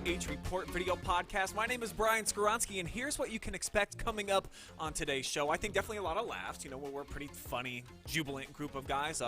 OH.Report video podcast. My name is Brian Skoronsky, and here's what you can expect coming up on today's show. I think definitely a lot of laughs. You know, we're a pretty funny, jubilant group of guys.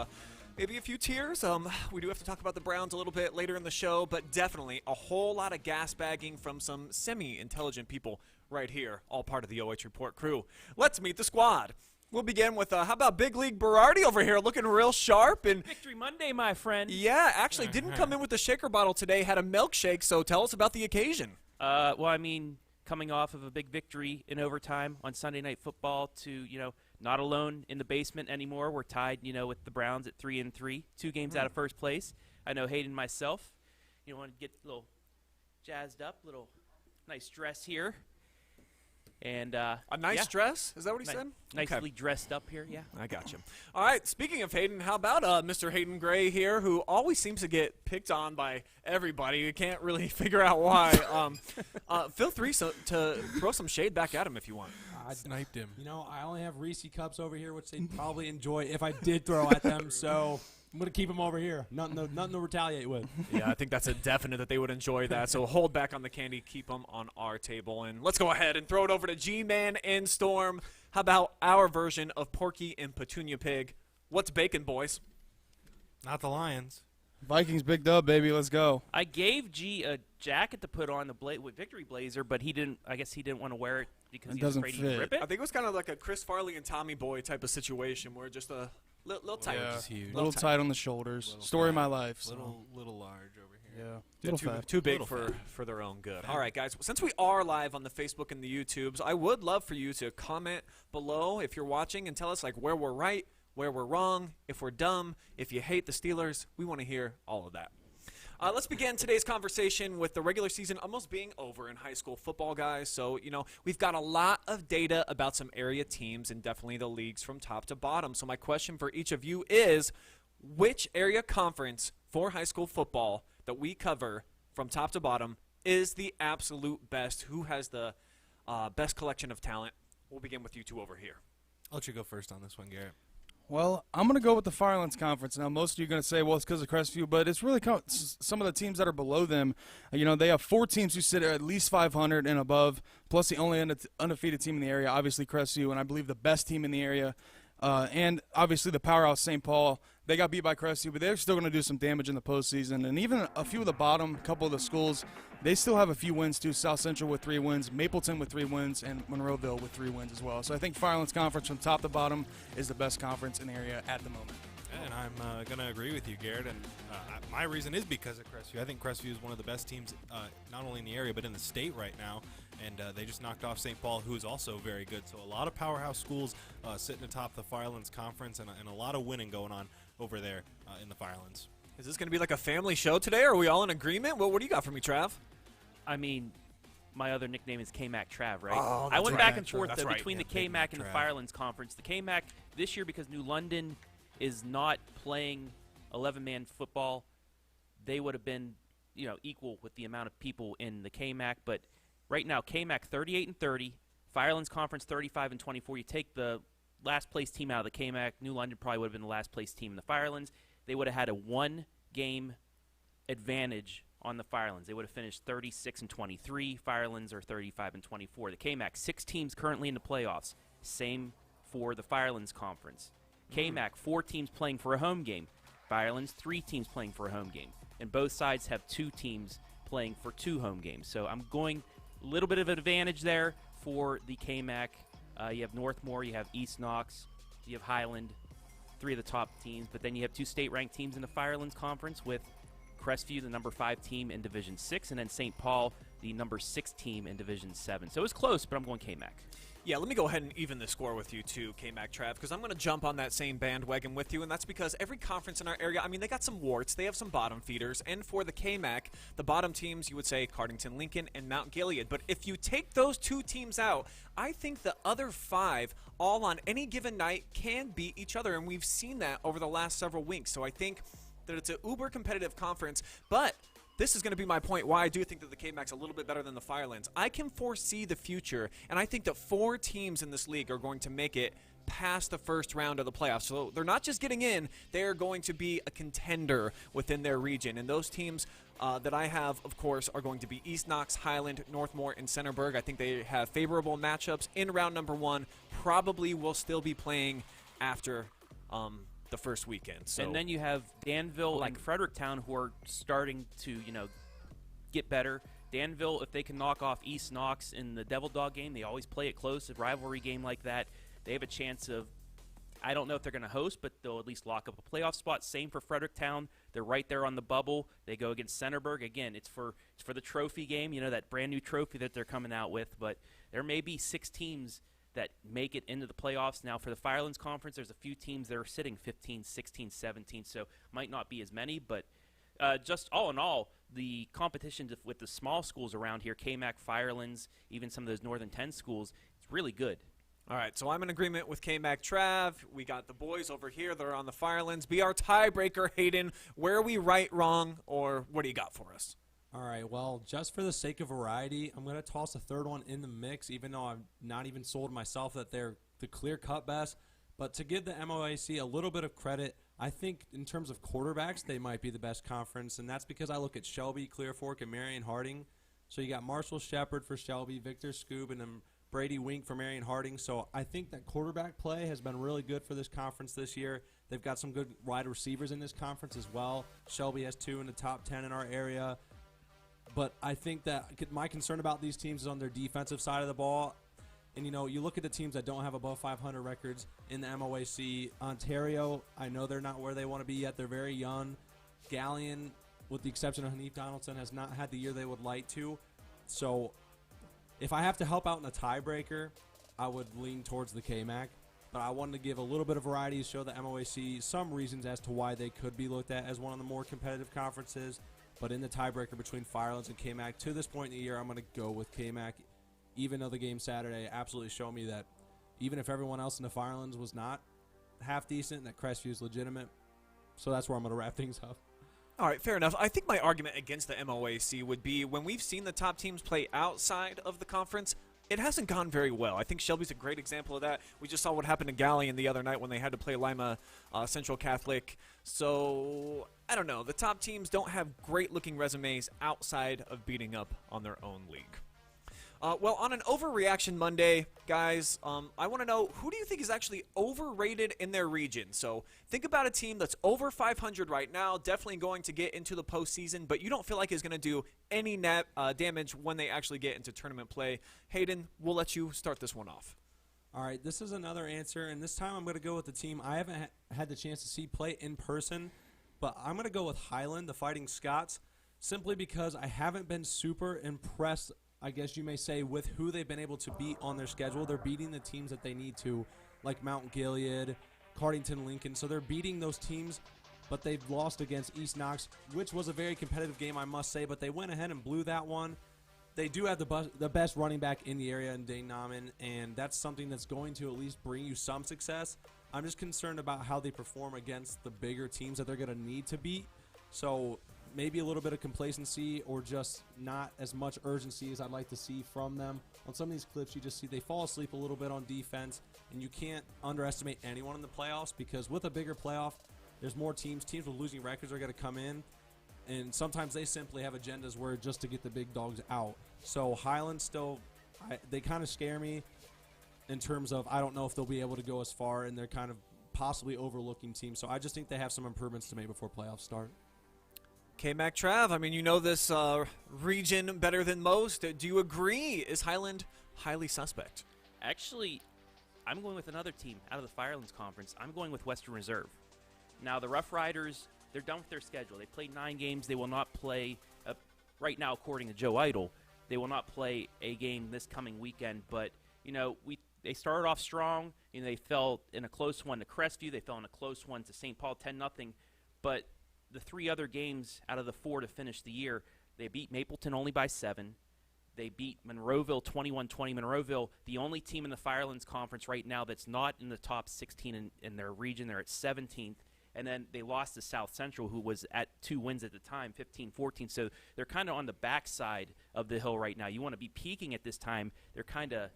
Maybe a few tears. We do have to talk about the Browns a little bit later in the show, but definitely a whole lot of gas bagging from some semi-intelligent people right here, all part of the OH.Report crew. Let's meet the squad. We'll begin with, how about Big League Berardi over here looking real sharp? And Victory Monday, my friend. yeah, actually didn't come in with the shaker bottle today, had a milkshake, so tell us about the occasion. Well, I mean, coming off of a big victory in overtime on Sunday Night Football to, not alone in the basement anymore. We're tied, with the Browns at 3-3, 2 games out of first place. I know Hayden and myself, want to get a little jazzed up, little nice dress here. And a nice dress? Is that what he said? Nicely dressed up here, yeah. I got you. All right, speaking of Hayden, how about Mr. Hayden Gray here, who always seems to get picked on by everybody. You can't really figure out why. Feel free to throw some shade back at him if you want. I sniped him. I only have Reese cups over here, which they'd probably enjoy if I did throw at them, so I'm going to keep them over here. Nothing to retaliate with. Yeah, I think that's a definite that they would enjoy that. So hold back on the candy, keep them on our table. And let's go ahead and throw it over to G-Man and Storm. How about our version of Porky and Petunia Pig? What's bacon, boys? Not the Lions. Vikings big dub, baby. Let's go. I gave G a jacket to put on with Victory Blazer, but I guess he didn't want to wear it because he was afraid he'd rip it. I think it was kind of like a Chris Farley and Tommy Boy type of situation where just a little tight. Yeah, little tight on the shoulders. Story of my life. Little large over here. Yeah. Too big for their own good. All right, guys. Since we are live on the Facebook and the YouTubes, I would love for you to comment below if you're watching and tell us where we're right, where we're wrong, if we're dumb, if you hate the Steelers. We want to hear all of that. Let's begin today's conversation with the regular season almost being over in high school football, guys. So, we've got a lot of data about some area teams and definitely the leagues from top to bottom. So my question for each of you is, which area conference for high school football that we cover from top to bottom is the absolute best? Who has the best collection of talent? We'll begin with you two over here. I'll let you go first on this one, Garrett. Well, I'm going to go with the Firelands Conference. Now, most of you are going to say, well, it's because of Crestview, but it's really some of the teams that are below them. They have 4 teams who sit at least 500 and above, plus the only undefeated team in the area, obviously Crestview, and I believe the best team in the area. And obviously the powerhouse St. Paul. They got beat by Crestview, but they're still going to do some damage in the postseason. And even a few of the bottom, couple of the schools, they still have a few wins too. South Central with 3 wins, Mapleton with 3 wins, and Monroeville with 3 wins as well. So I think Firelands Conference from top to bottom is the best conference in the area at the moment. And I'm going to agree with you, Garrett. And my reason is because of Crestview. I think Crestview is one of the best teams, not only in the area, but in the state right now. And they just knocked off St. Paul, who is also very good. So a lot of powerhouse schools sitting atop the Firelands Conference and a lot of winning going on over there in the Firelands. Is this going to be like a family show today? Are we all in agreement? What do you got for me, Trav? I mean, my other nickname is K-Mac Trav, right? Oh, I went back and forth between the Yeah, K-Mac and the Trav. Firelands Conference. The K-Mac this year, because New London is not playing 11-man football, they would have been, equal with the amount of people in the K-Mac. But right now, K-Mac 38-30, Firelands Conference 35-24. You take the last place team out of the K-Mac, New London probably would have been the last place team in the Firelands. They would have had a 1-game advantage on the Firelands. They would have finished 36-23. Firelands are 35-24. The K-Mac, 6 teams currently in the playoffs. Same for the Firelands Conference. K-Mac, 4 teams playing for a home game. Firelands, 3 teams playing for a home game. And both sides have 2 teams playing for 2 home games. So I'm going a little bit of an advantage there for the K-Mac. You have Northmore, you have East Knox, you have Highland, 3 of the top teams. But then you have 2 state-ranked teams in the Firelands Conference with Crestview, the number 5 team in Division 6, and then St. Paul, the number 6 team in Division 7. So it was close, but I'm going K-Mac. Yeah, let me go ahead and even the score with you too, K-Mac Trav, because I'm going to jump on that same bandwagon with you, and that's because every conference in our area, they got some warts, they have some bottom feeders, and for the K-Mac, the bottom teams, you would say Cardington, Lincoln, and Mount Gilead. But if you take those 2 teams out, I think the other 5, all on any given night, can beat each other, and we've seen that over the last several weeks. So I think that it's an uber competitive conference, but this is going to be my point why I do think that the K-Mac's a little bit better than the Firelands. I can foresee the future, and I think that 4 teams in this league are going to make it past the first round of the playoffs. So they're not just getting in, they are going to be a contender within their region. And those teams that I have, of course, are going to be East Knox, Highland, Northmore, and Centerburg. I think they have favorable matchups in round number 1. Probably will still be playing after the first weekend. So. And then you have Danville and Fredericktown, who are starting to, get better. Danville, if they can knock off East Knox in the Devil Dog game, they always play it close, a rivalry game like that. They have a chance of, I don't know if they're going to host, but they'll at least lock up a playoff spot. Same for Fredericktown. They're right there on the bubble. They go against Centerburg. Again, it's for the trophy game, that brand new trophy that they're coming out with. But there may be 6 teams that make it into the playoffs. Now, for the Firelands Conference, there's a few teams that are sitting 15, 16, 17, so might not be as many. But just all in all, the competition with the small schools around here, KMAC, Firelands, even some of those Northern 10 schools, it's really good. All right, so I'm in agreement with K-Mac Trav. We got the boys over here that are on the Firelands. Be our tiebreaker, Hayden. Where are we right, wrong, or what do you got for us? All right, well, just for the sake of variety, I'm going to toss a third one in the mix, even though I'm not even sold myself that they're the clear-cut best. But to give the MOAC a little bit of credit, I think in terms of quarterbacks, they might be the best conference, and that's because I look at Shelby, Clear Fork, and Marion Harding. So you got Marshall Shepard for Shelby, Victor Scoob, and then Brady Wink for Marion Harding. So I think that quarterback play has been really good for this conference this year. They've got some good wide receivers in this conference as well. Shelby has 2 in the top 10 in our area. But I think that my concern about these teams is on their defensive side of the ball. And, you look at the teams that don't have above 500 records in the MOAC. Ontario, I know they're not where they want to be yet. They're very young. Galleon, with the exception of Hanif Donaldson, has not had the year they would like to. So if I have to help out in a tiebreaker, I would lean towards the KMAC. But I wanted to give a little bit of variety, show the MOAC some reasons as to why they could be looked at as one of the more competitive conferences. But in the tiebreaker between Firelands and KMAC, to this point in the year, I'm going to go with KMAC, even though the game Saturday absolutely showed me that even if everyone else in the Firelands was not half decent, that Crestview is legitimate. So that's where I'm going to wrap things up. All right, fair enough. I think my argument against the MOAC would be when we've seen the top teams play outside of the conference, it hasn't gone very well. I think Shelby's a great example of that. We just saw what happened to Galleon the other night when they had to play Lima Central Catholic. So, I don't know. The top teams don't have great-looking resumes outside of beating up on their own league. Well, on an Overreaction Monday, guys, I want to know, who do you think is actually overrated in their region? So think about a team that's over 500 right now, definitely going to get into the postseason, but you don't feel like is going to do any net damage when they actually get into tournament play. Hayden, we'll let you start this one off. All right, this is another answer, and this time I'm going to go with the team I haven't had the chance to see play in person, but I'm going to go with Highland, the Fighting Scots, simply because I haven't been super impressed, I guess you may say, with who they've been able to beat on their schedule. They're beating the teams that they need to, like Mount Gilead, Cardington, Lincoln. So they're beating those teams, but they've lost against East Knox, which was a very competitive game, I must say, but they went ahead and blew that one. They do have the best running back in the area in Dane Nauman, and that's something that's going to at least bring you some success. I'm just concerned about how they perform against the bigger teams that they're going to need to beat. So maybe a little bit of complacency or just not as much urgency as I'd like to see from them. On some of these clips, you just see they fall asleep a little bit on defense, and you can't underestimate anyone in the playoffs because with a bigger playoff, there's more teams. Teams with losing records are going to come in, and sometimes they simply have agendas where just to get the big dogs out. So Highland still, they kind of scare me in terms of I don't know if they'll be able to go as far, and they're kind of possibly overlooking teams. So I just think they have some improvements to make before playoffs start. K-Mac Trav, I mean, you know this region better than most. Do you agree? Is Highland highly suspect? Actually, I'm going with another team out of the Firelands Conference. I'm going with Western Reserve. Now, the Rough Riders, they're done with their schedule. They played 9 games. They will not play, right now, according to Joe Idle, they will not play a game this coming weekend. But, they started off strong. They fell in a close one to Crestview. They fell in a close one to St. Paul, 10-0. But the 3 other games out of the 4 to finish the year, they beat Mapleton only by 7. They beat Monroeville 21-20. Monroeville, the only team in the Firelands Conference right now that's not in the top 16 in their region. They're at 17th. And then they lost to South Central, who was at 2 wins at the time, 15-14. So they're kind of on the backside of the hill right now. You want to be peaking at this time. They're kind of,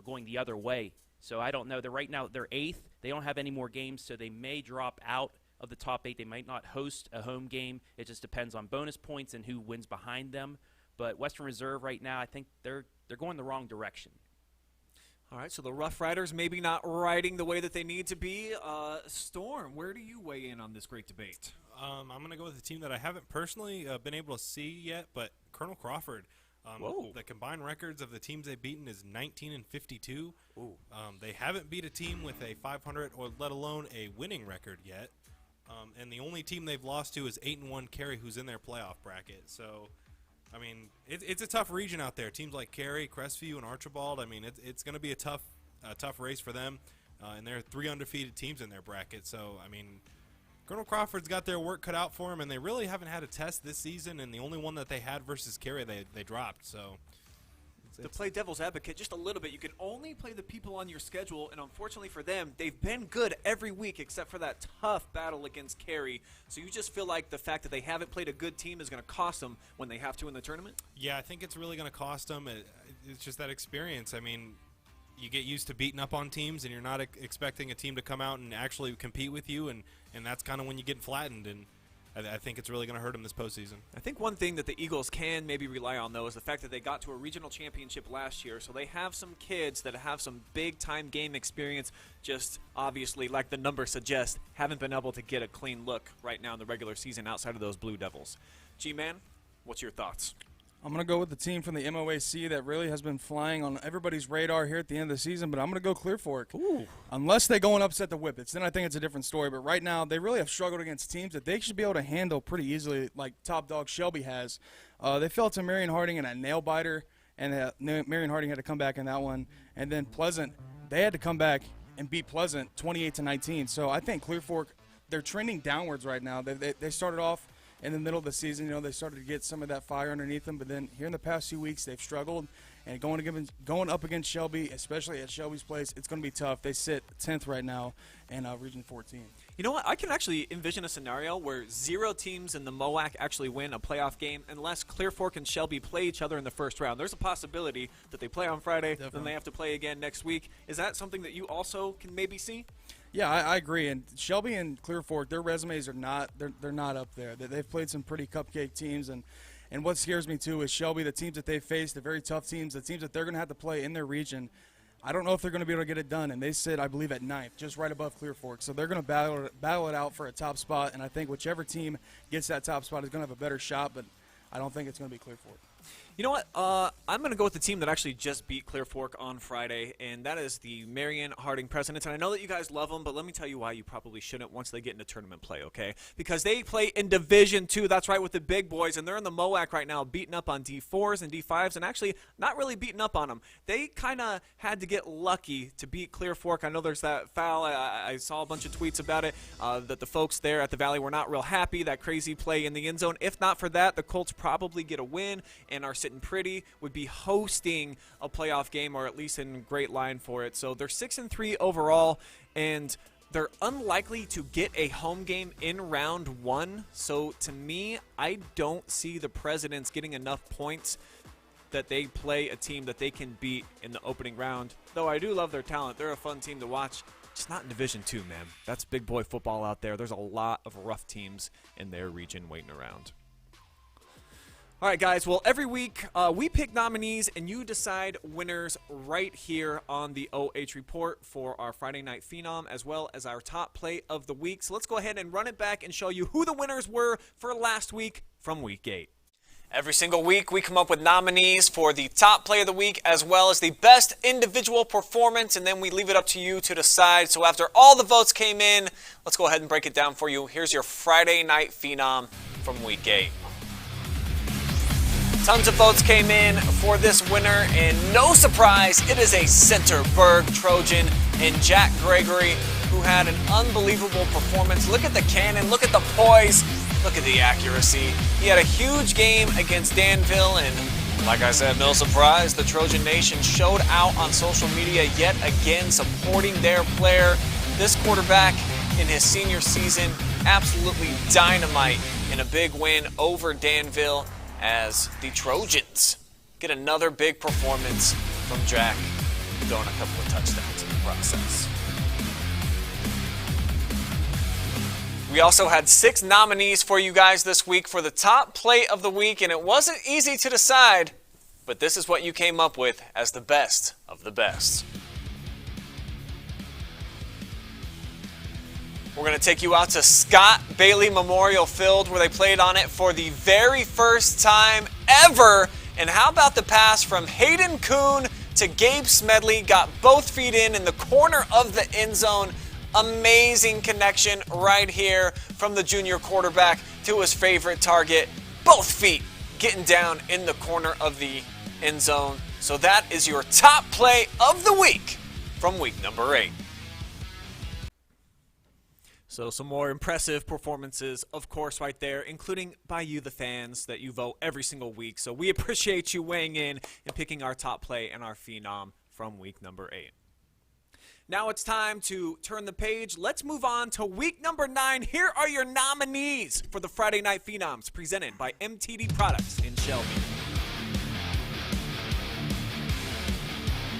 going the other way. So I don't know. Right now they're 8th. They don't have any more games, so they may drop out of the top 8. They might not host a home game. It just depends on bonus points and who wins behind them. But Western Reserve right now, I think they're going the wrong direction. All right, so the Rough Riders maybe not riding the way that they need to be. Storm, where do you weigh in on this great debate? I'm going to go with a team that I haven't personally been able to see yet, but Colonel Crawford. Whoa. The combined records of the teams they've beaten is 19-52. Ooh. They haven't beat a team with a 500 or let alone a winning record yet. And the only team they've lost to is 8-1 Cary, who's in their playoff bracket. So, I mean, it's a tough region out there. Teams like Cary, Crestview, and Archibald. I mean, it's going to be a tough race for them. And there are 3 undefeated teams in their bracket. So, I mean, Colonel Crawford's got their work cut out for them, and they really haven't had a test this season. And the only one that they had versus Cary, they dropped. So. To play devil's advocate just a little bit, you can only play the people on your schedule, and unfortunately for them, they've been good every week except for that tough battle against Cary. So you just feel like the fact that they haven't played a good team is going to cost them when they have to in the tournament? Yeah, I think it's really going to cost them. It's just that experience. I mean, you get used to beating up on teams, and you're not expecting a team to come out and actually compete with you, and that's kind of when you get flattened. And I think it's really going to hurt them this postseason. I think one thing that the Eagles can maybe rely on, though, is the fact that they got to a regional championship last year. So they have some kids that have some big-time game experience, just obviously, like the number suggests, haven't been able to get a clean look right now in the regular season outside of those Blue Devils. G-Man, what's your thoughts? I'm going to go with the team from the MOAC that really has been flying on everybody's radar here at the end of the season, but I'm going to go Clear Fork. Ooh. Unless they go and upset the Whippets, then I think it's a different story. But right now, they really have struggled against teams that they should be able to handle pretty easily, like top dog Shelby has. They fell to Marion Harding in a nail-biter, and Marion Harding had to come back in that one. And then Pleasant, they had to come back and beat Pleasant 28-19. So I think Clear Fork, they're trending downwards right now. They started off in the middle of the season, you know, they started to get some of that fire underneath them, but then here in the past few weeks, they've struggled. And going up against Shelby, especially at Shelby's place, it's going to be tough. They sit 10th right now in Region 14. You know what? I can actually envision a scenario where 0 teams in the MOAC actually win a playoff game unless Clear Fork and Shelby play each other in the first round. There's a possibility that they play on Friday, then they have to play again next week. Is that something that you also can maybe see? Yeah, I agree. And Shelby and Clear Fork, their resumes are not they're not up there. They've played some pretty cupcake teams, and what scares me too is Shelby, the teams that they face, the very tough teams, the teams that they're going to have to play in their region. I don't know if they're going to be able to get it done, and they sit, I believe, at 9th, just right above Clear Fork. So they're going to battle it out for a top spot, and I think whichever team gets that top spot is going to have a better shot, but I don't think it's going to be Clear Fork. You know what? I'm going to go with the team that actually just beat Clear Fork on Friday, and that is the Marion Harding Presidents. And I know that you guys love them, but let me tell you why you probably shouldn't once they get into tournament play, okay? Because they play in Division II. That's right, with the big boys, and they're in the MOAC right now, beating up on D4s and D5s, and actually not really beating up on them. They kind of had to get lucky to beat Clear Fork. I know there's that foul. I saw a bunch of tweets about it, that the folks there at the Valley were not real happy, that crazy play in the end zone. If not for that, the Colts probably get a win and are sitting pretty, would be hosting a playoff game or at least in great line for it. So they're 6-3 overall, and they're unlikely to get a home game in round 1. So to me, I don't see the Presidents getting enough points that they play a team that they can beat in the opening round. Though I do love their talent. They're a fun team to watch. Just not in Division II, man. That's big boy football out there. There's a lot of rough teams in their region waiting around. All right, guys. Well, every week we pick nominees, and you decide winners right here on the OH Report for our Friday Night Phenom, as well as our top play of the week. So let's go ahead and run it back and show you who the winners were for last week from Week 8. Every single week, we come up with nominees for the top play of the week, as well as the best individual performance, and then we leave it up to you to decide. So after all the votes came in, let's go ahead and break it down for you. Here's your Friday Night Phenom from Week 8. Tons of votes came in for this winner, and no surprise, it is a Centerburg Trojan and Jack Gregory, who had an unbelievable performance. Look at the cannon, look at the poise, look at the accuracy. He had a huge game against Danville, and like I said, no surprise, the Trojan Nation showed out on social media yet again, supporting their player. This quarterback in his senior season, absolutely dynamite in a big win over Danville, as the Trojans get another big performance from Jack, throwing a couple of touchdowns in the process. We also had 6 nominees for you guys this week for the top play of the week, and it wasn't easy to decide, but this is what you came up with as the best of the best. We're going to take you out to Scott Bailey Memorial Field where they played on it for the very first time ever. And how about the pass from Hayden Kuhn to Gabe Smedley? Got both feet in the corner of the end zone. Amazing connection right here from the junior quarterback to his favorite target. Both feet getting down in the corner of the end zone. So that is your top play of the week from week number 8. So some more impressive performances, of course, right there, including by you, the fans, that you vote every single week. So we appreciate you weighing in and picking our top play and our phenom from week number 8. Now it's time to turn the page. Let's move on to week number 9. Here are your nominees for the Friday Night Phenoms presented by MTD Products in Shelby.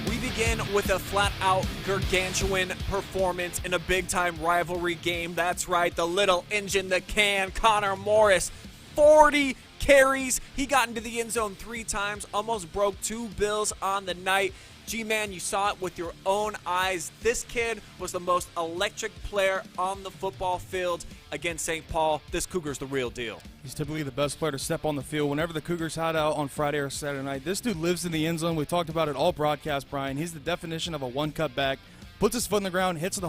We begin with a flat-out gargantuan performance in a big-time rivalry game. That's right, the little engine that can, Connor Morris, 40 carries. He got into the end zone 3 times, almost broke 2 bills on the night. G-Man, you saw it with your own eyes. This kid was the most electric player on the football field against St. Paul. This Cougar's the real deal. He's typically the best player to step on the field whenever the Cougars hide out on Friday or Saturday night. This dude lives in the end zone. We talked about it all broadcast, Brian. He's the definition of a one-cut back. Puts his foot in the ground, hits the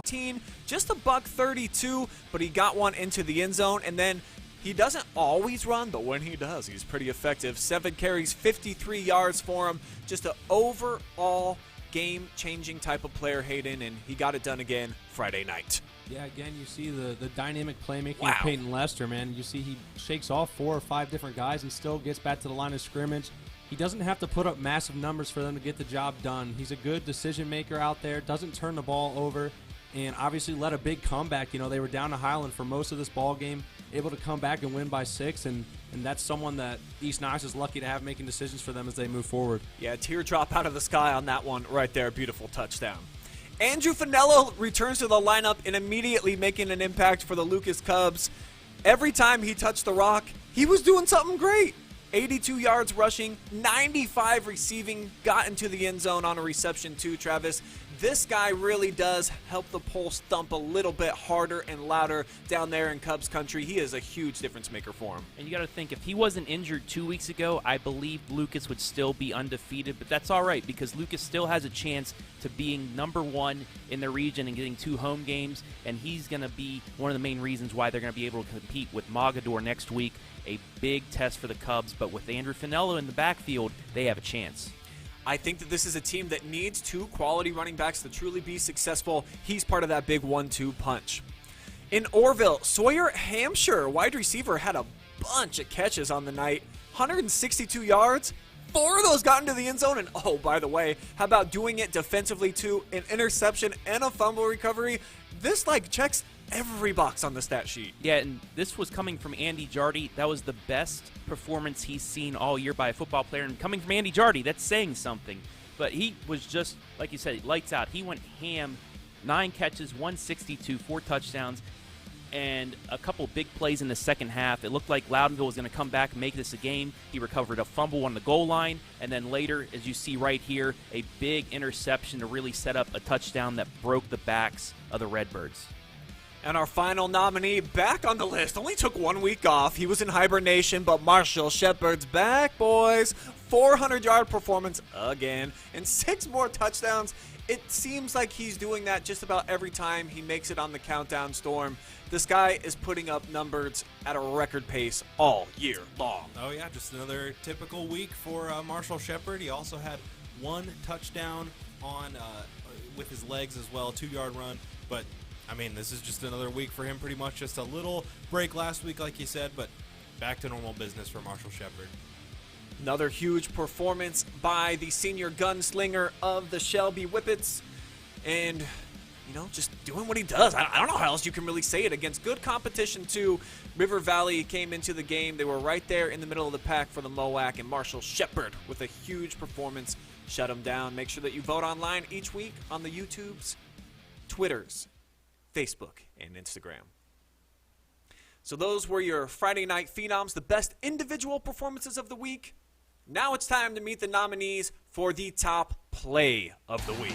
just a $132, but he got one into the end zone, and then he doesn't always run, but when he does, he's pretty effective. 7 carries, 53 yards for him. Just an overall game-changing type of player, Hayden, and he got it done again Friday night. Yeah, again, you see the dynamic playmaking Wow. of Peyton Lester, man. You see he shakes off 4 or 5 different guys and still gets back to the line of scrimmage. He doesn't have to put up massive numbers for them to get the job done. He's a good decision maker out there, doesn't turn the ball over, and obviously led a big comeback. You know, they were down to Highland for most of this ball game, able to come back and win by 6, and that's someone that East Knox is lucky to have making decisions for them as they move forward. Yeah, teardrop out of the sky on that one right there. Beautiful touchdown. Andrew Finello returns to the lineup and immediately making an impact for the Lucas Cubs. Every time he touched the rock, he was doing something great. 82 yards rushing, 95 receiving, got into the end zone on a reception too, Travis. This guy really does help the pulse thump a little bit harder and louder down there in Cubs country. He is a huge difference maker for him. And you got to think, if he wasn't injured 2 weeks ago, I believe Lucas would still be undefeated. But that's all right, because Lucas still has a chance to being #1 in the region and getting 2 home games. And he's going to be one of the main reasons why they're going to be able to compete with Mogador next week. A big test for the Cubs, but with Andrew Finello in the backfield, they have a chance. I think that this is a team that needs 2 quality running backs to truly be successful. He's part of that big 1-2 punch. In Orville, Sawyer Hampshire, wide receiver, had a bunch of catches on the night. 162 yards. 4 of those got into the end zone. And, oh, by the way, how about doing it defensively, too? An interception and a fumble recovery. This, checks every box on the stat sheet. Yeah, and this was coming from Andy Jardy. That was the best performance he's seen all year by a football player. And coming from Andy Jardy, that's saying something. But he was just, like you said, lights out. He went ham. 9 catches, 162, 4 touchdowns, and a couple big plays in the second half. It looked like Loudonville was going to come back and make this a game. He recovered a fumble on the goal line, and then later, as you see right here, a big interception to really set up a touchdown that broke the backs of the Redbirds. And our final nominee back on the list. Only took 1 week off. He was in hibernation, but Marshall Shepard's back, boys. 400-yard performance again, and 6 more touchdowns. It seems like he's doing that just about every time he makes it on the Countdown Storm. This guy is putting up numbers at a record pace all year long. Oh, yeah, just another typical week for Marshall Shepard. He also had 1 touchdown on with his legs as well, 2-yard run. But, I mean, this is just another week for him pretty much. Just a little break last week, like you said, but back to normal business for Marshall Shepard. Another huge performance by the senior gunslinger of the Shelby Whippets. And, just doing what he does. I don't know how else you can really say it against good competition, too. River Valley came into the game. They were right there in the middle of the pack for the MOAC, and Marshall Shepard, with a huge performance, shut him down. Make sure that you vote online each week on the YouTubes, Twitters, Facebook, and Instagram. So those were your Friday Night Phenoms, the best individual performances of the week. Now it's time to meet the nominees for the top play of the week.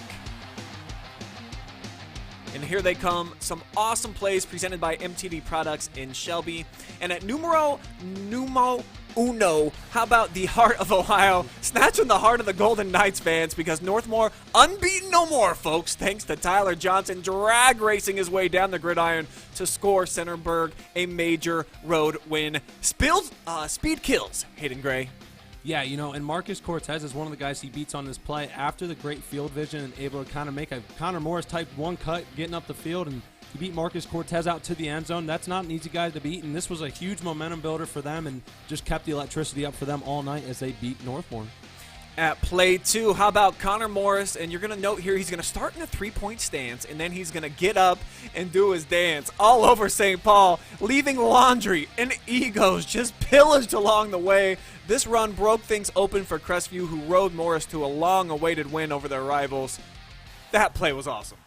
And here they come, some awesome plays presented by MTD Products in Shelby. And at numero uno, how about the Heart of Ohio snatching the heart of the Golden Knights fans, because Northmore unbeaten no more, folks, thanks to Tyler Johnson drag racing his way down the gridiron to score Centerburg a major road win. Speed kills, Hayden Gray. Yeah, and Marcus Cortez is one of the guys he beats on this play after the great field vision and able to kind of make a Connor Morris type one cut getting up the field, and he beat Marcus Cortez out to the end zone. That's not an easy guy to beat, and this was a huge momentum builder for them and just kept the electricity up for them all night as they beat Northmore. At play 2, how about Connor Morris? And you're going to note here he's going to start in a three-point stance, and then he's going to get up and do his dance all over St. Paul, leaving laundry and egos just pillaged along the way. This run broke things open for Crestview, who rode Morris to a long-awaited win over their rivals. That play was awesome.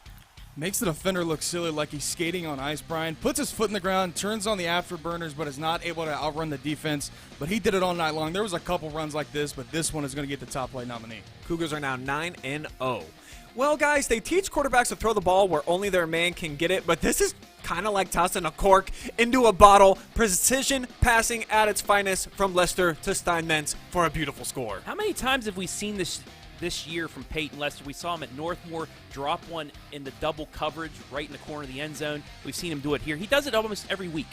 Makes the defender look silly, like he's skating on ice, Brian. Puts his foot in the ground, turns on the afterburners, but is not able to outrun the defense. But he did it all night long. There was a couple runs like this, but this one is going to get the top play nominee. Cougars are now 9-0. Well, guys, they teach quarterbacks to throw the ball where only their man can get it, but this is kind of like tossing a cork into a bottle. Precision passing at its finest from Lester to Steinmetz for a beautiful score. How many times have we seen this year from Peyton Lester? We saw him at Northmore drop one in the double coverage right in the corner of the end zone. We've seen him do it here. He does it almost every week.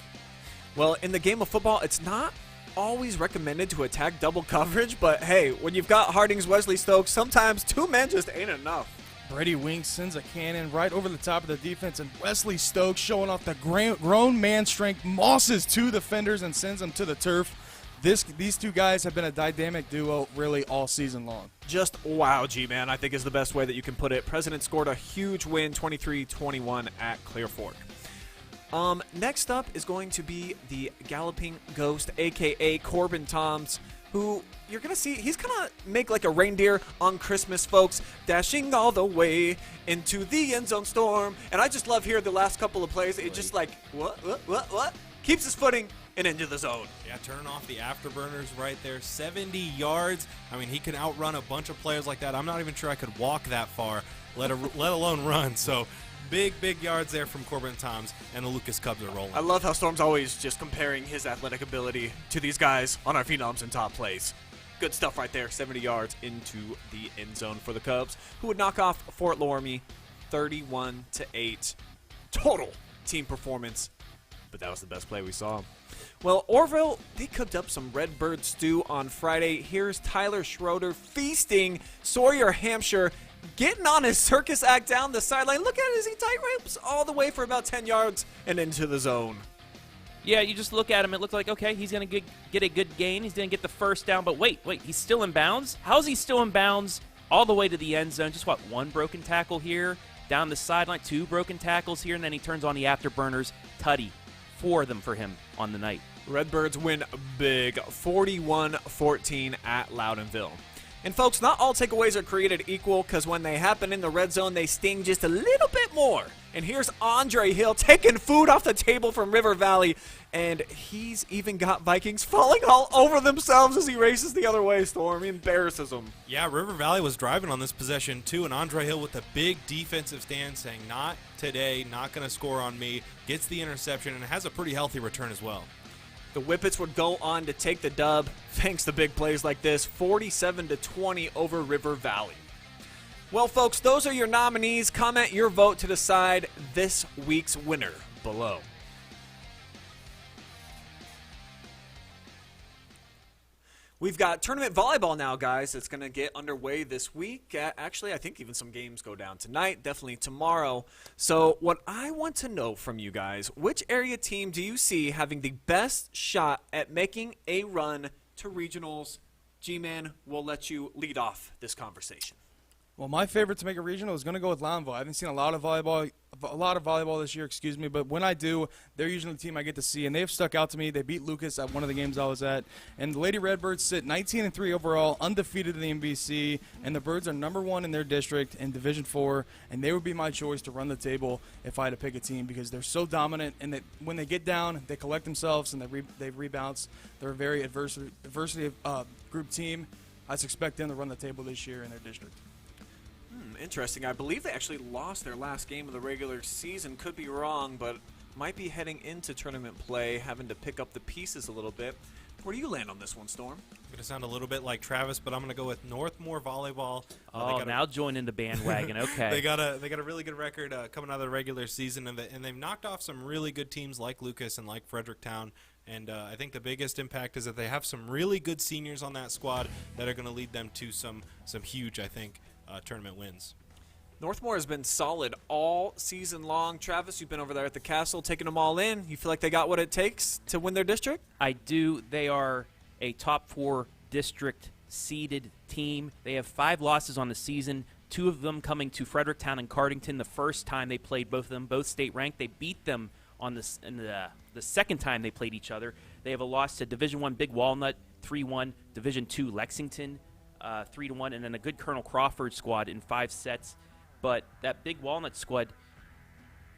Well, in the game of football, it's not always recommended to attack double coverage, but hey, when you've got Harding's Wesley Stokes, sometimes two men just ain't enough. Brady Winks sends a cannon right over the top of the defense, and Wesley Stokes, showing off the grown man strength, mosses two defenders and sends them to the turf. These two guys have been a dynamic duo really all season long. Just wow, G-Man, I think is the best way that you can put it. President scored a huge win, 23-21 at Clear Fork. Next up is going to be the Galloping Ghost, a.k.a. Corbin Toms, who you're going to see, he's going to make like a reindeer on Christmas, folks, dashing all the way into the end zone storm. And I just love here the last couple of plays. It just like, what? Keeps his footing and into the zone. Yeah, turn off the afterburners right there. 70 yards. I mean, he can outrun a bunch of players like that. I'm not even sure I could walk that far, let alone run. So big yards there from Corbin Toms, and the Lucas Cubs are rolling. I love how Storm's always just comparing his athletic ability to these guys on our Phenoms and top plays. Good stuff right there. 70 yards into the end zone for the Cubs, who would knock off Fort Loramie 31-8. Total team performance, but that was the best play we saw. Well, Orville, they cooked up some Redbird stew on Friday. Here's Tyler Schroeder feasting Sawyer, Hampshire, getting on his circus act down the sideline. Look at it as he tight ropes all the way for about 10 yards and into the zone. Yeah, you just look at him. It looks like, okay, he's going to get a good gain. He's going to get the first down. But wait, he's still in bounds? How is he still in bounds all the way to the end zone? Just what, one broken tackle here, down the sideline, two broken tackles here, and then he turns on the afterburners. Tutty, 4 of them for him on the night. Redbirds win big, 41-14 at Loudonville. And folks, not all takeaways are created equal, because when they happen in the red zone, they sting just a little bit more. And here's Andre Hill taking food off the table from River Valley, and he's even got Vikings falling all over themselves as he races the other way, Storm. He embarrasses them. Yeah, River Valley was driving on this possession too, and Andre Hill with a big defensive stand saying, not today, not going to score on me, gets the interception, and has a pretty healthy return as well. The Whippets would go on to take the dub thanks to big plays like this, 47-20 over River Valley. Well, folks, those are your nominees. Comment your vote to decide this week's winner below. We've got tournament volleyball now, guys. It's going to get underway this week. Actually, I think even some games go down tonight, definitely tomorrow. So what I want to know from you guys, which area team do you see having the best shot at making a run to regionals? G-Man, we'll let you lead off this conversation. Well, my favorite to make a regional is going to go with Loudonville. I haven't seen a lot of volleyball this year, but when I do, they're usually the team I get to see, and they've stuck out to me. They beat Lucas at one of the games I was at, and the Lady Redbirds sit 19-3 overall, undefeated in the MVC, and the Birds are #1 in their district in Division 4, and they would be my choice to run the table if I had to pick a team because they're so dominant, and when they get down, they collect themselves and they rebound. They're a very adversity group team. I expect them to run the table this year in their district. Interesting. I believe they actually lost their last game of the regular season. Could be wrong, but might be heading into tournament play, having to pick up the pieces a little bit. Where do you land on this one, Storm? I'm going to sound a little bit like Travis, but I'm going to go with Northmore Volleyball. Now joining the bandwagon. Okay. They got a really good record coming out of the regular season, and they've knocked off some really good teams like Lucas and like Fredericktown. And I think the biggest impact is that they have some really good seniors on that squad that are going to lead them to some huge, I think, tournament wins. Northmore has been solid all season long. Travis, you've been over there at the castle taking them all in. You feel like they got what it takes to win their district? I do. They are a top 4 district seeded team. They have 5 losses on the season, 2 of them coming to Fredericktown and Cardington the first time they played both of them, both state ranked. They beat them on the second time they played each other. They have a loss to Division I Big Walnut 3-1, Division II Lexington 3-1, and then a good Colonel Crawford squad in 5 sets. But that Big Walnut squad,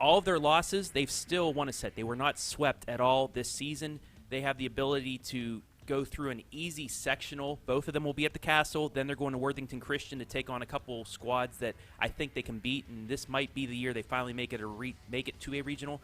all of their losses, they've still won a set. They were not swept at all this season. They have the ability to go through an easy sectional. Both of them will be at the Castle. Then they're going to Worthington Christian to take on a couple squads that I think they can beat. And this might be the year they finally make it to a regional.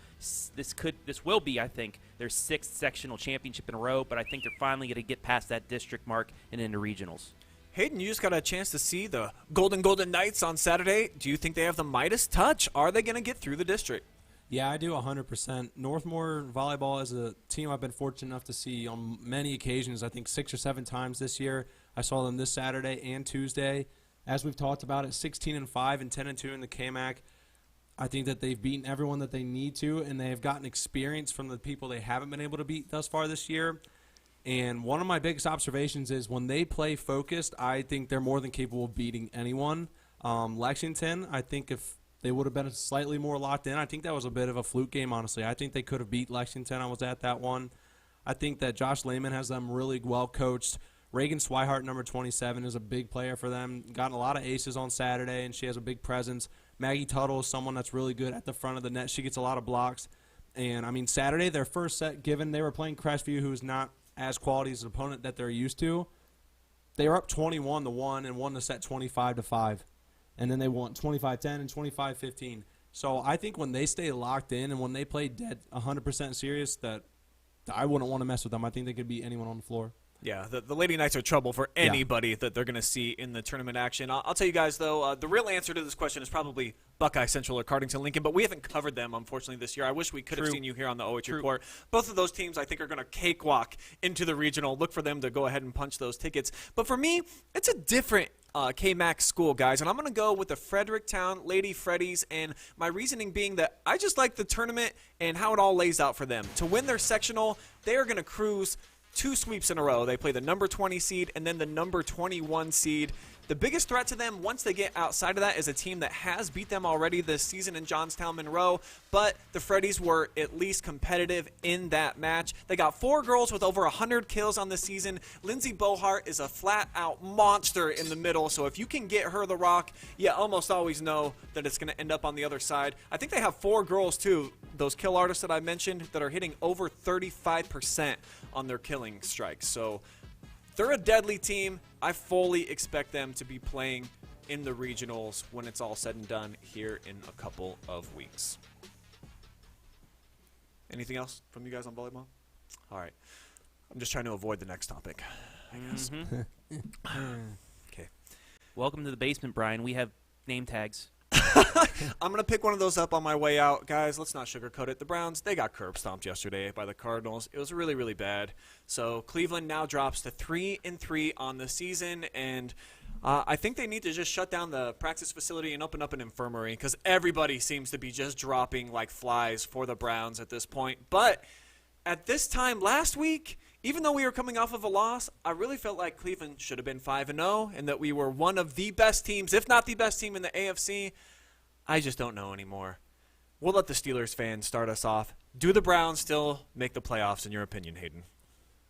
This will be, I think, their 6th sectional championship in a row. But I think they're finally going to get past that district mark and into regionals. Hayden, you just got a chance to see the Golden Knights on Saturday. Do you think they have the Midas touch? Are they going to get through the district? Yeah, I do 100%. Northmore Volleyball is a team I've been fortunate enough to see on many occasions, I think 6 or 7 times this year. I saw them this Saturday and Tuesday. As we've talked about it, 16-5 and 10-2 in the KMAC. I think that they've beaten everyone that they need to, and they have gotten experience from the people they haven't been able to beat thus far this year. And one of my biggest observations is when they play focused, I think they're more than capable of beating anyone. Lexington, I think if they would have been slightly more locked in, I think that was a bit of a fluke game, honestly. I think they could have beat Lexington. I was at that one. I think that Josh Lehman has them really well coached. Reagan Swihart, number 27, is a big player for them. Gotten a lot of aces on Saturday, and she has a big presence. Maggie Tuttle is someone that's really good at the front of the net. She gets a lot of blocks. And, I mean, Saturday, their first set, given they were playing Crestview, who is not as quality as an opponent that they're used to, they were up 21-1 and won the set 25-5. And then they won 25-10 and 25-15. So I think when they stay locked in and when they play dead 100% serious, that I wouldn't want to mess with them. I think they could beat anyone on the floor. Yeah, the Lady Knights are trouble for anybody that they're going to see in the tournament action. I'll tell you guys, though, the real answer to this question is probably Buckeye Central or Cardington Lincoln, but we haven't covered them, unfortunately, this year. I wish we could have seen you here on the OH.Report. Both of those teams, I think, are going to cakewalk into the regional. Look for them to go ahead and punch those tickets. But for me, it's a different KMAC school, guys, and I'm going to go with the Fredericktown Lady Freddies, and my reasoning being that I just like the tournament and how it all lays out for them. To win their sectional, they are going to cruise 2 sweeps in a row. They play the number 20 seed and then the number 21 seed. The biggest threat to them once they get outside of that is a team that has beat them already this season in Johnstown Monroe, but the Freddies were at least competitive in that match. They got 4 girls with over 100 kills on the season. Lindsay Bohart is a flat-out monster in the middle, so if you can get her the rock, you almost always know that it's going to end up on the other side. I think they have 4 girls, too, those kill artists that I mentioned, that are hitting over 35% on their killing strikes. So they're a deadly team. I fully expect them to be playing in the regionals when it's all said and done here in a couple of weeks. Anything else from you guys on volleyball? All right. I'm just trying to avoid the next topic, I guess. Okay. Welcome to the basement, Brian. We have name tags. I'm going to pick one of those up on my way out. Guys, let's not sugarcoat it. The Browns, they got curb stomped yesterday by the Cardinals. It was really, really bad. So Cleveland now drops to 3-3 on the season, and I think they need to just shut down the practice facility and open up an infirmary because everybody seems to be just dropping like flies for the Browns at this point. But at this time last week, even though we were coming off of a loss, I really felt like Cleveland should have been 5-0 and that we were one of the best teams, if not the best team in the AFC. I just don't know anymore. We'll let the Steelers fans start us off. Do the Browns still make the playoffs, in your opinion, Hayden?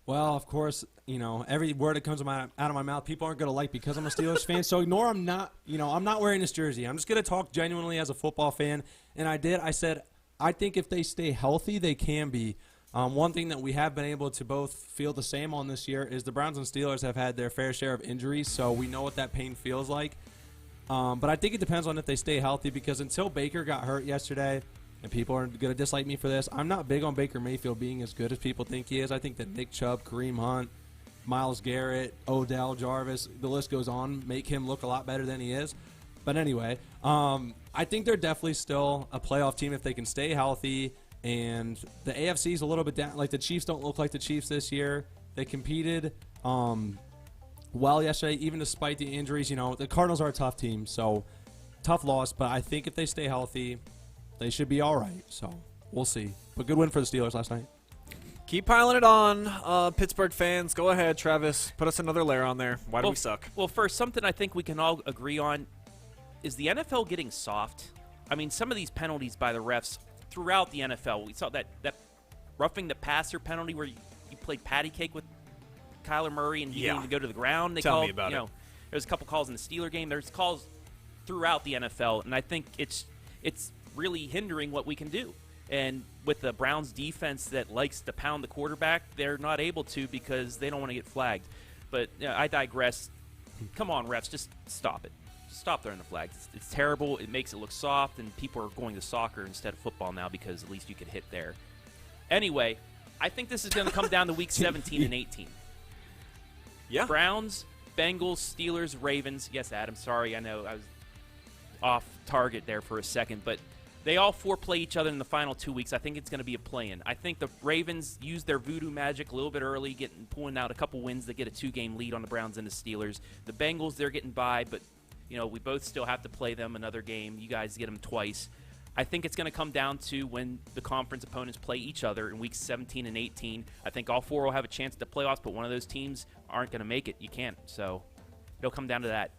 Well, of course, every word that comes out of my mouth, people aren't going to like because I'm a Steelers fan. So ignore I'm not wearing this jersey. I'm just going to talk genuinely as a football fan. And I said, I think if they stay healthy, they can be. One thing that we have been able to both feel the same on this year is the Browns and Steelers have had their fair share of injuries, so we know what that pain feels like. But I think it depends on if they stay healthy, because until Baker got hurt yesterday, and people are going to dislike me for this, I'm not big on Baker Mayfield being as good as people think he is. I think that Nick Chubb, Kareem Hunt, Myles Garrett, Odell, Jarvis, the list goes on, make him look a lot better than he is. But anyway, I think they're definitely still a playoff team if they can stay healthy. And the AFC is a little bit down. Like, the Chiefs don't look like the Chiefs this year. They competed well yesterday, even despite the injuries. The Cardinals are a tough team, so tough loss. But I think if they stay healthy, they should be all right. So we'll see. But good win for the Steelers last night. Keep piling it on, Pittsburgh fans. Go ahead, Travis. Put us another layer on there. Why do we suck? Well, first, something I think we can all agree on is the NFL getting soft. I mean, some of these penalties by the refs throughout the NFL. We saw that roughing the passer penalty where you played patty cake with Kyler Murray and he didn't even go to the ground. Tell me about it. There's a couple calls in the Steeler game. There's calls throughout the NFL, and I think it's really hindering what we can do. And with the Browns defense that likes to pound the quarterback, they're not able to because they don't want to get flagged. But I digress. Come on, refs, just stop it. Stop throwing the flags. It's terrible. It makes it look soft, and people are going to soccer instead of football now because at least you can hit there. Anyway, I think this is going to come down to week 17 and 18. Yeah. Browns, Bengals, Steelers, Ravens. Yes, Adam, sorry. I know I was off target there for a second, but they all four play each other in the final 2 weeks. I think it's going to be a play-in. I think the Ravens use their voodoo magic a little bit early, pulling out a couple wins that get a 2-game lead on the Browns and the Steelers. The Bengals, they're getting by, but we both still have to play them another game. You guys get them twice. I think it's going to come down to when the conference opponents play each other in weeks 17 and 18. I think all four will have a chance at the playoffs, but one of those teams aren't going to make it. You can't. So it'll come down to that.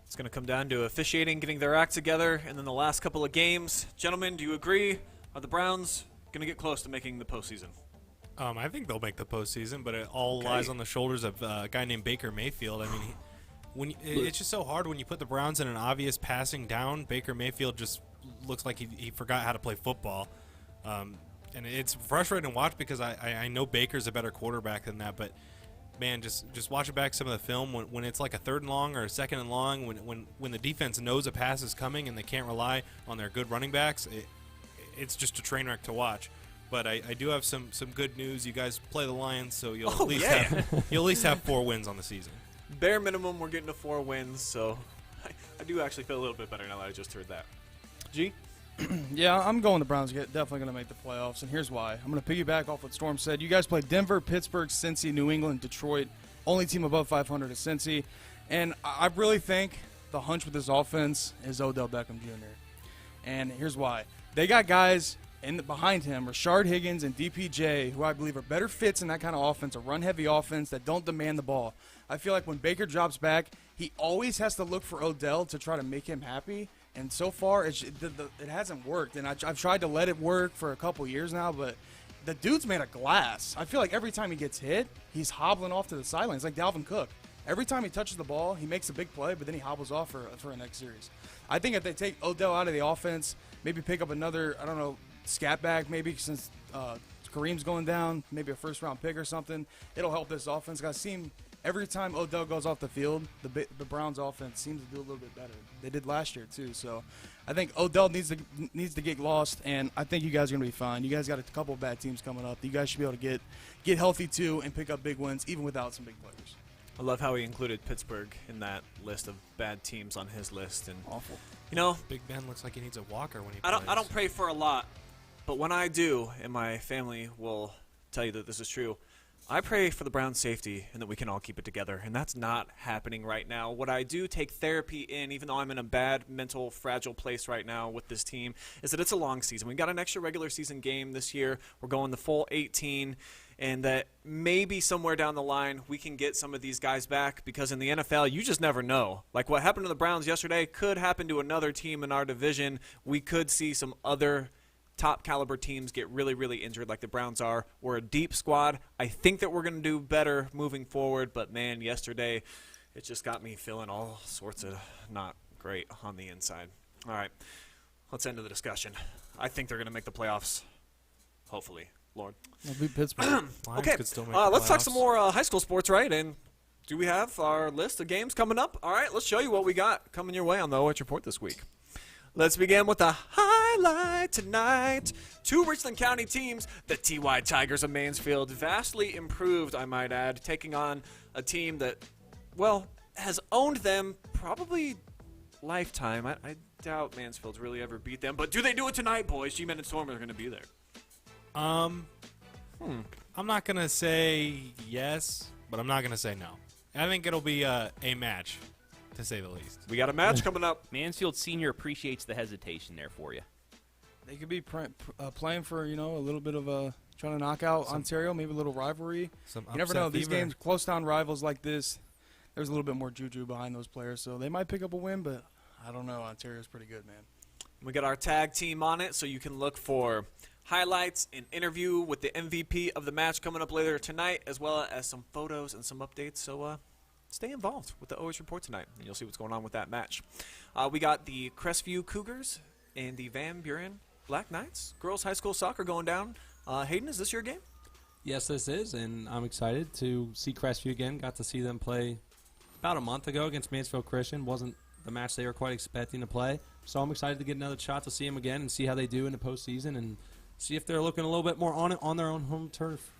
It's going to come down to officiating, getting their act together, and then the last couple of games. Gentlemen, do you agree? Are the Browns going to get close to making the postseason? I think they'll make the postseason, but it all lies on the shoulders of a guy named Baker Mayfield. I mean, it's just so hard when you put the Browns in an obvious passing down. Baker Mayfield just looks like he forgot how to play football. And it's frustrating to watch because I know Baker's a better quarterback than that, but man, just watching back some of the film when it's like a 3rd and long or a 2nd and long, when the defense knows a pass is coming and they can't rely on their good running backs, it's just a train wreck to watch. But I do have some good news. You guys play the Lions, so you'll at least have 4 wins on the season. Bare minimum, we're getting to 4 wins, so I do actually feel a little bit better now that I just heard that. G? Yeah, I'm going the Browns definitely going to make the playoffs, and here's why. I'm going to piggyback off what Storm said. You guys played Denver, Pittsburgh, Cincy, New England, Detroit. Only team above 500 is Cincy. And I really think the hunch with this offense is Odell Beckham Jr. And here's why. They got guys behind him, Rashard Higgins and DPJ, who I believe are better fits in that kind of offense, a run-heavy offense that don't demand the ball. I feel like when Baker drops back, he always has to look for Odell to try to make him happy. And so far, it hasn't worked. And I've tried to let it work for a couple years now, but the dude's made of glass. I feel like every time he gets hit, he's hobbling off to the sidelines, like Dalvin Cook. Every time he touches the ball, he makes a big play, but then he hobbles off for a next series. I think if they take Odell out of the offense, maybe pick up another, scat back maybe since Kareem's going down, maybe a 1st-round pick or something, it'll help this offense. I've seen every time Odell goes off the field, the Browns offense seems to do a little bit better. They did last year too, so I think Odell needs to get lost, and I think you guys are going to be fine. You guys got a couple of bad teams coming up. You guys should be able to get healthy too and pick up big wins even without some big players. I love how he included Pittsburgh in that list of bad teams on his list. And awful. Big Ben looks like he needs a walker when he plays. I don't pray for a lot, but when I do, and my family will tell you that this is true, I pray for the Browns' safety and that we can all keep it together, and that's not happening right now. What I do take therapy in, even though I'm in a bad, mental, fragile place right now with this team, is that it's a long season. We got an extra regular season game this year. We're going the full 18, and that maybe somewhere down the line we can get some of these guys back, because in the NFL you just never know. Like what happened to the Browns yesterday could happen to another team in our division. We could see some other top caliber teams get really, really injured like the Browns are. We're a deep squad. I think that we're going to do better moving forward, but man, yesterday it just got me feeling all sorts of not great on the inside. All right, let's end the discussion. I think they're going to make the playoffs, hopefully, Lord. It'll be Pittsburgh. Okay, could still make the let's talk playoffs. some more high school sports, right? And do we have our list of games coming up? All right, let's show you what we got coming your way on the OH.Report this week. Let's begin with the highlight tonight. 2 Richland County teams, the TY Tigers of Mansfield, vastly improved, I might add, taking on a team that, well, has owned them probably lifetime. I doubt Mansfield's really ever beat them, but do they do it tonight, boys? G-Men and Storm are going to be there. I'm not going to say yes, but I'm not going to say no. I think it'll be a match, to say the least. We got a match coming up. Mansfield Senior appreciates the hesitation there for you. They could be playing for, a little bit of trying to knock out Ontario, maybe a little rivalry. You never know. These games, close down rivals like this, there's a little bit more juju behind those players, so they might pick up a win, but I don't know. Ontario's pretty good, man. We got our tag team on it, so you can look for highlights, an interview with the MVP of the match coming up later tonight, as well as some photos and some updates. So stay involved with the OH.Report tonight, and you'll see what's going on with that match. We got the Crestview Cougars and the Van Buren Black Knights. Girls high school soccer going down. Hayden, is this your game? Yes, this is, and I'm excited to see Crestview again. Got to see them play about a month ago against Mansfield Christian. Wasn't the match they were quite expecting to play. So I'm excited to get another shot to see them again and see how they do in the postseason and see if they're looking a little bit more on it on their own home turf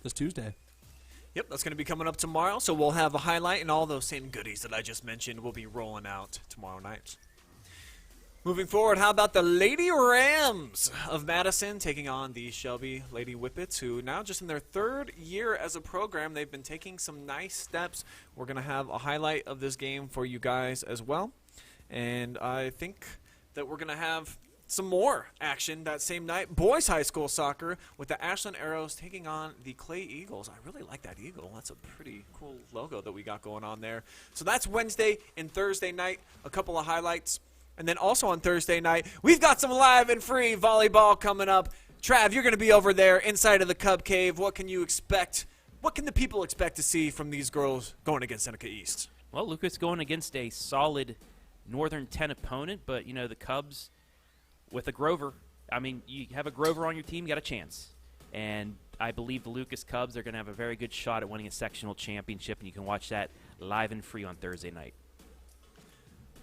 this Tuesday. Yep, that's going to be coming up tomorrow, so we'll have a highlight, and all those same goodies that I just mentioned will be rolling out tomorrow night. Moving forward, how about the Lady Rams of Madison taking on the Shelby Lady Whippets, who now just in their 3rd year as a program, they've been taking some nice steps. We're going to have a highlight of this game for you guys as well, and I think that we're going to have some more action that same night. Boys high school soccer with the Ashland Arrows taking on the Clay Eagles. I really like that eagle. That's a pretty cool logo that we got going on there. So that's Wednesday and Thursday night, a couple of highlights. And then also on Thursday night, we've got some live and free volleyball coming up. Trav, you're going to be over there inside of the Cub Cave. What can you expect? What can the people expect to see from these girls going against Seneca East? Well, Lucas going against a solid Northern 10 opponent, but, the Cubs with a Grover. I mean, you have a Grover on your team, you got a chance. And I believe the Lucas Cubs are going to have a very good shot at winning a sectional championship, and you can watch that live and free on Thursday night.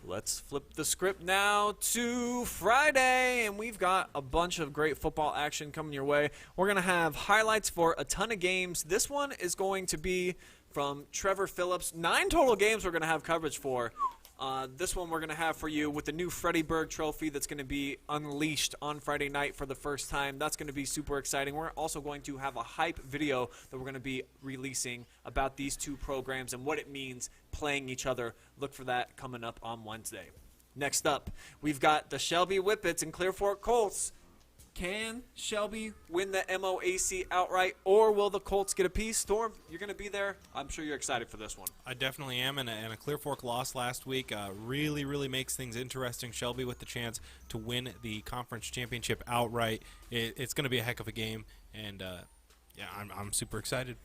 Let's flip the script now to Friday, and we've got a bunch of great football action coming your way. We're going to have highlights for a ton of games. This one is going to be from Trevor Phillips. 9 total games we're going to have coverage for. This one we're going to have for you with the new Freddie Berg trophy that's going to be unleashed on Friday night for the first time. That's going to be super exciting. We're also going to have a hype video that we're going to be releasing about these 2 programs and what it means playing each other. Look for that coming up on Wednesday. Next up, we've got the Shelby Whippets and Clear Fork Colts. Can Shelby win the MOAC outright, or will the Colts get a piece? Storm, you're going to be there. I'm sure you're excited for this one. I definitely am, and a Clear Fork loss last week really, really makes things interesting. Shelby with the chance to win the conference championship outright. It's going to be a heck of a game, and I'm super excited.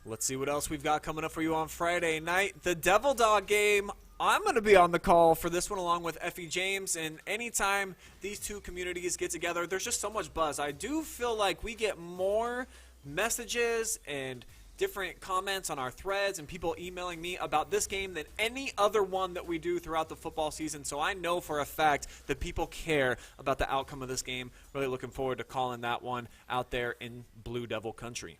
Let's see what else we've got coming up for you on Friday night. The Devil Dog game. I'm going to be on the call for this one along with Effie James, and anytime these 2 communities get together, there's just so much buzz. I do feel like we get more messages and different comments on our threads and people emailing me about this game than any other one that we do throughout the football season. So I know for a fact that people care about the outcome of this game. Really looking forward to calling that one out there in Blue Devil country.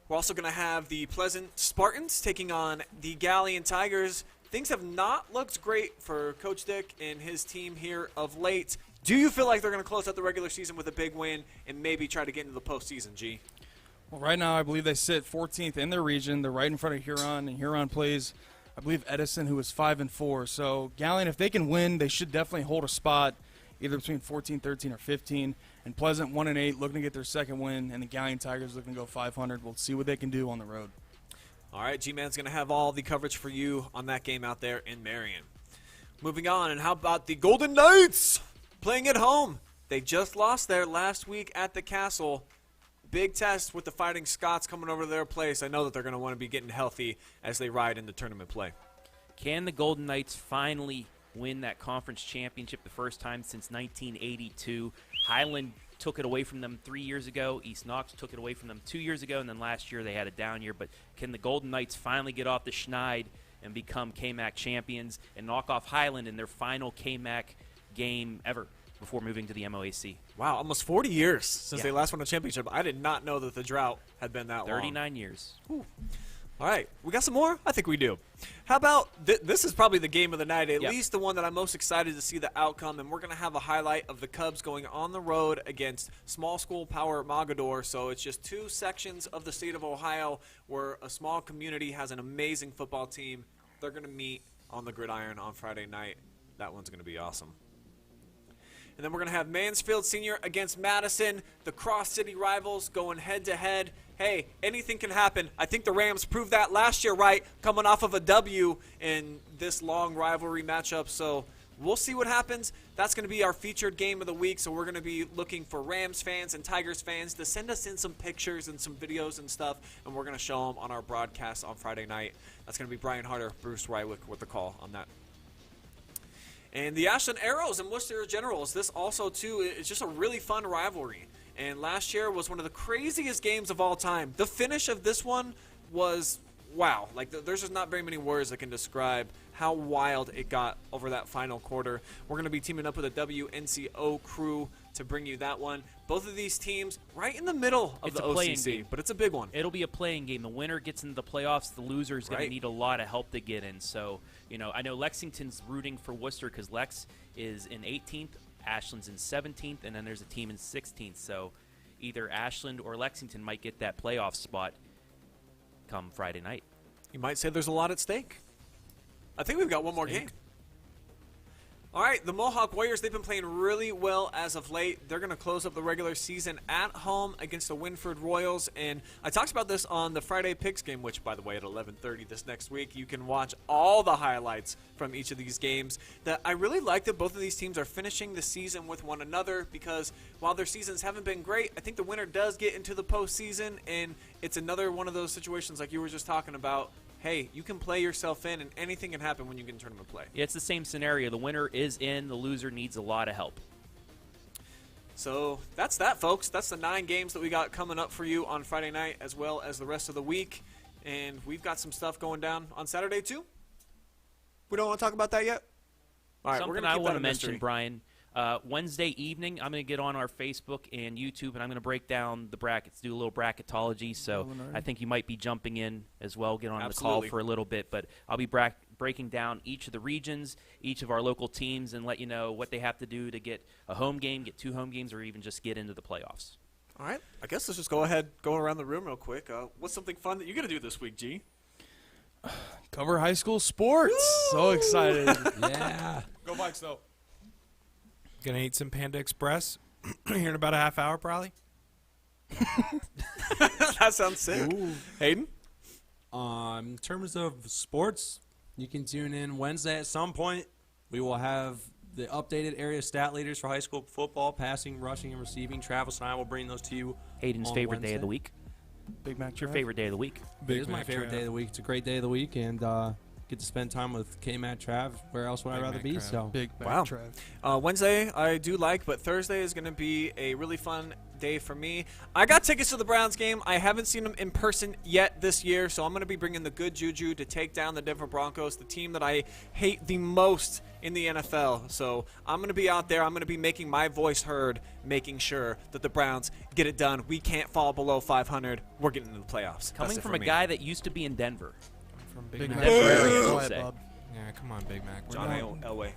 We're also going to have the Pleasant Spartans taking on the Galleon Tigers. Things have not looked great for Coach Dick and his team here of late. Do you feel like they're going to close out the regular season with a big win and maybe try to get into the postseason, G? Well, right now I believe they sit 14th in their region. They're right in front of Huron, and Huron plays, I believe, Edison, who is 5-4. So Galleon, if they can win, they should definitely hold a spot either between 14, 13, or 15. And Pleasant 1-8, looking to get their second win, and the Galleon Tigers looking to go 500. We'll see what they can do on the road. All right, G-Man's going to have all the coverage for you on that game out there in Marion. Moving on, and how about the Golden Knights playing at home? They just lost there last week at the Castle. Big test with the Fighting Scots coming over to their place. I know that they're going to want to be getting healthy as they ride into tournament play. Can the Golden Knights finally win that conference championship the first time since 1982? Highland took it away from them 3 years ago. East Knox took it away from them 2 years ago, and then last year they had a down year. But can the Golden Knights finally get off the schneid and become KMAC champions and knock off Highland in their final KMAC game ever before moving to the MOAC? Wow, almost 40 years since they last won a championship. I did not know that the drought had been that long. 39 years. Ooh. All right, we got some more? I think we do. How about this is probably the game of the night, at least the one that I'm most excited to see the outcome, and we're going to have a highlight of the Cubs going on the road against small school power Mogador. So it's just two sections of the state of Ohio where a small community has an amazing football team. They're going to meet on the gridiron on Friday night. That one's going to be awesome. And then we're going to have Mansfield Senior against Madison, the cross-city rivals going head-to-head. Hey, anything can happen. I think the Rams proved that last year, right, coming off of a W in this long rivalry matchup. So we'll see what happens. That's going to be our featured game of the week, so we're going to be looking for Rams fans and Tigers fans to send us in some pictures and some videos and stuff, and we're going to show them on our broadcast on Friday night. That's going to be Brian Harder, Bruce Rywick with the call on that. And the Ashland Arrows and Worcester Generals, this also, too, is just a really fun rivalry. And last year was one of the craziest games of all time. The finish of this one was, wow. Like, there's just not very many words that can describe how wild it got over that final quarter. We're going to be teaming up with a WNCO crew to bring you that one. Both of these teams right in the middle of the OCC, but it's a big one. It'll be a playing game. The winner gets into the playoffs. The loser is going to need a lot of help to get in. So, you know, I know Lexington's rooting for Worcester because Lex is in 18th, Ashland's in 17th, and then there's a team in 16th. So either Ashland or Lexington might get that playoff spot come Friday night. You might say there's a lot at stake. I think we've got one more game. All right, the Mohawk Warriors, they've been playing really well as of late. They're going to close up the regular season at home against the Winford Royals. And I talked about this on the Friday Picks game, which, by the way, at 11:30 this next week, you can watch all the highlights from each of these games. That I really like that both of these teams are finishing the season with one another because while their seasons haven't been great, I think the winner does get into the postseason. And it's another one of those situations like you were just talking about. Hey, you can play yourself in, and anything can happen when you get in tournament play. Yeah, it's the same scenario. The winner is in. The loser needs a lot of help. So that's that, folks. That's the 9 games that we got coming up for you on Friday night as well as the rest of the week. And we've got some stuff going down on Saturday, too. We don't want to talk about that yet? All right, Something we're going to I keep want that to a mention, mystery. Brian, Wednesday evening, I'm going to get on our Facebook and YouTube, and I'm going to break down the brackets, do a little bracketology. So I think you might be jumping in as well, get on the call for a little bit. But I'll be breaking down each of the regions, each of our local teams, and let you know what they have to do to get a home game, get 2 home games, or even just get into the playoffs. All right. I guess let's just go ahead, going around the room real quick. What's something fun that you're going to do this week, G? Cover high school sports. Woo! So excited. Yeah. Go Vikes, though. Gonna eat some Panda Express here in about a half hour, probably. That sounds sick. Ooh. Hayden? In terms of sports, you can tune in Wednesday at some point. We will have the updated area stat leaders for high school football, passing, rushing, and receiving. Travis and I will bring those to you. Hayden's on favorite day Wednesday. of the week. Big Mac What's your Drive. favorite day of the week? It is my favorite day of the week. It's a great day of the week, and get to spend time with K-Matt Trav. Where else would I Big rather Mac be? Trav. So Big Mac Wow. Drive. Wednesday I do like, but Thursday is going to be a really fun day for me. I got tickets to the Browns game. I haven't seen them in person yet this year, so I'm going to be bringing the good juju to take down the Denver Broncos, the team that I hate the most in the NFL. So I'm going to be out there. I'm going to be making my voice heard, making sure that the Browns get it done. We can't fall below 500. We're getting into the playoffs. Coming That's it from for a me. guy that used to be in Denver. From Big Big Mac. Mac. Denver area, I Go would ahead, say. Bob. Yeah, come on, Big Mac. We're John done. Elway.